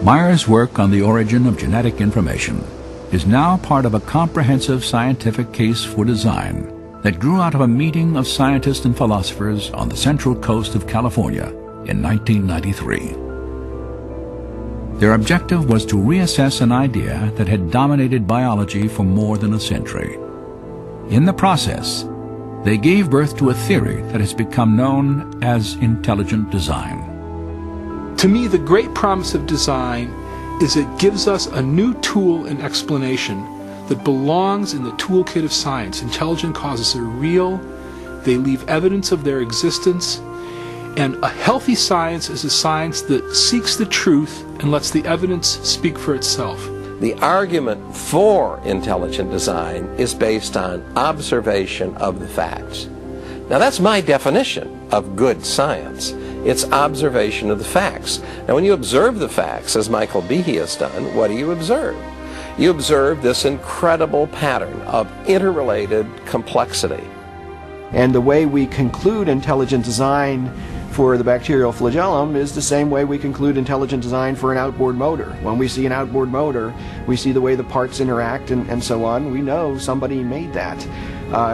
Meyer's work on the origin of genetic information is now part of a comprehensive scientific case for design that grew out of a meeting of scientists and philosophers on the central coast of California in 1993. Their objective was to reassess an idea that had dominated biology for more than a century. In the process, they gave birth to a theory that has become known as intelligent design. To me, the great promise of design is it gives us a new tool and explanation that belongs in the toolkit of science. Intelligent causes are real, they leave evidence of their existence, and a healthy science is a science that seeks the truth and lets the evidence speak for itself. The argument for intelligent design is based on observation of the facts. Now that's my definition of good science. It's observation of the facts. Now when you observe the facts, as Michael Behe has done, what do you observe? You observe this incredible pattern of interrelated complexity. And the way we conclude intelligent design for the bacterial flagellum is the same way we conclude intelligent design for an outboard motor. When we see an outboard motor, we see the way the parts interact and so on. We know somebody made that.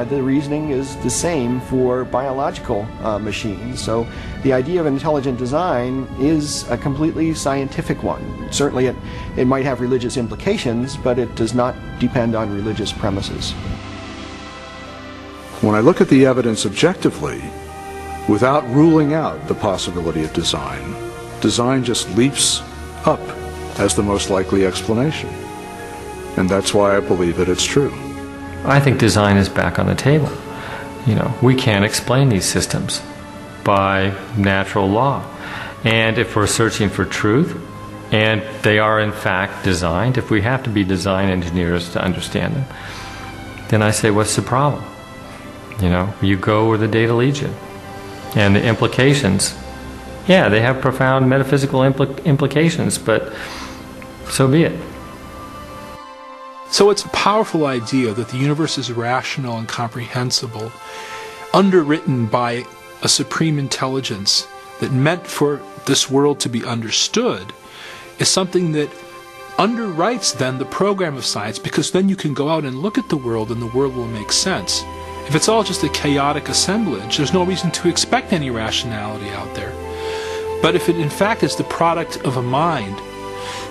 The reasoning is the same for biological machines. So the idea of intelligent design is a completely scientific one. Certainly it might have religious implications, but it does not depend on religious premises. When I look at the evidence objectively, without ruling out the possibility of design, design just leaps up as the most likely explanation. And that's why I believe that it's true. I think design is back on the table. You know, we can't explain these systems by natural law. And if we're searching for truth, and they are in fact designed, if we have to be design engineers to understand them, then I say, what's the problem? You know, you go where the data leads you. And the implications, yeah, they have profound metaphysical implications, but so be it. So it's a powerful idea that the universe is rational and comprehensible, underwritten by a supreme intelligence that meant for this world to be understood, is something that underwrites then the program of science, because then you can go out and look at the world and the world will make sense. If it's all just a chaotic assemblage, there's no reason to expect any rationality out there. But if it in fact is the product of a mind,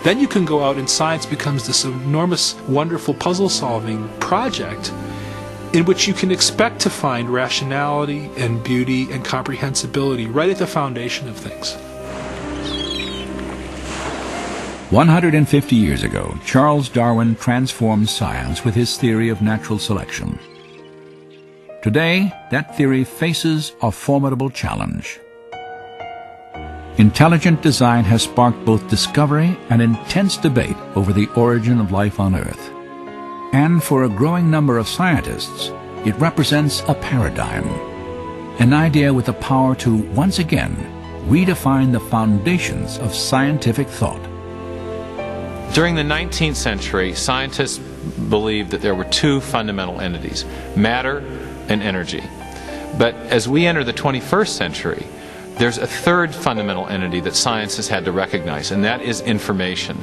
then you can go out and science becomes this enormous, wonderful puzzle-solving project in which you can expect to find rationality and beauty and comprehensibility right at the foundation of things. 150 years ago, Charles Darwin transformed science with his theory of natural selection. Today, that theory faces a formidable challenge. Intelligent design has sparked both discovery and intense debate over the origin of life on Earth. And for a growing number of scientists, it represents a paradigm, an idea with the power to, once again, redefine the foundations of scientific thought. During the 19th century, scientists believed that there were two fundamental entities, matter and energy. But as we enter the 21st century, there's a third fundamental entity that science has had to recognize, and that is information.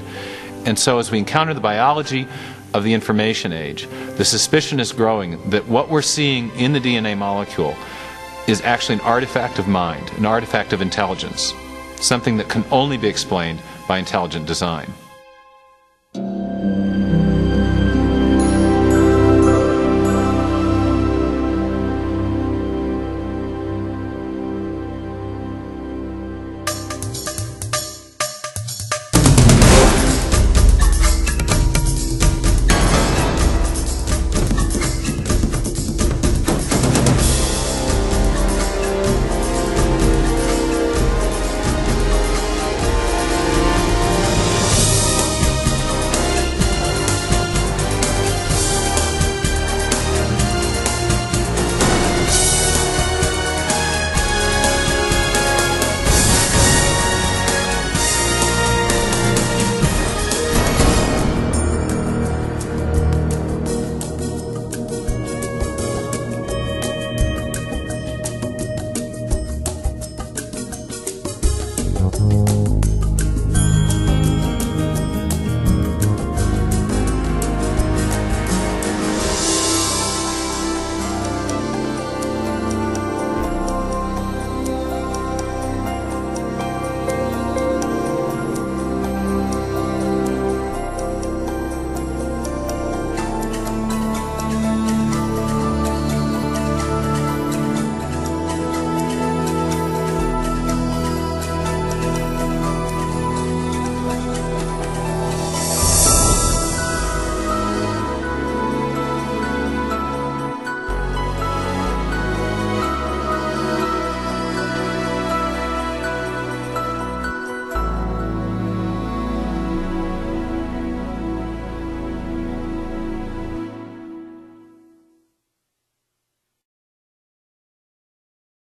And so as we encounter the biology of the information age, the suspicion is growing that what we're seeing in the DNA molecule is actually an artifact of mind, an artifact of intelligence, something that can only be explained by intelligent design.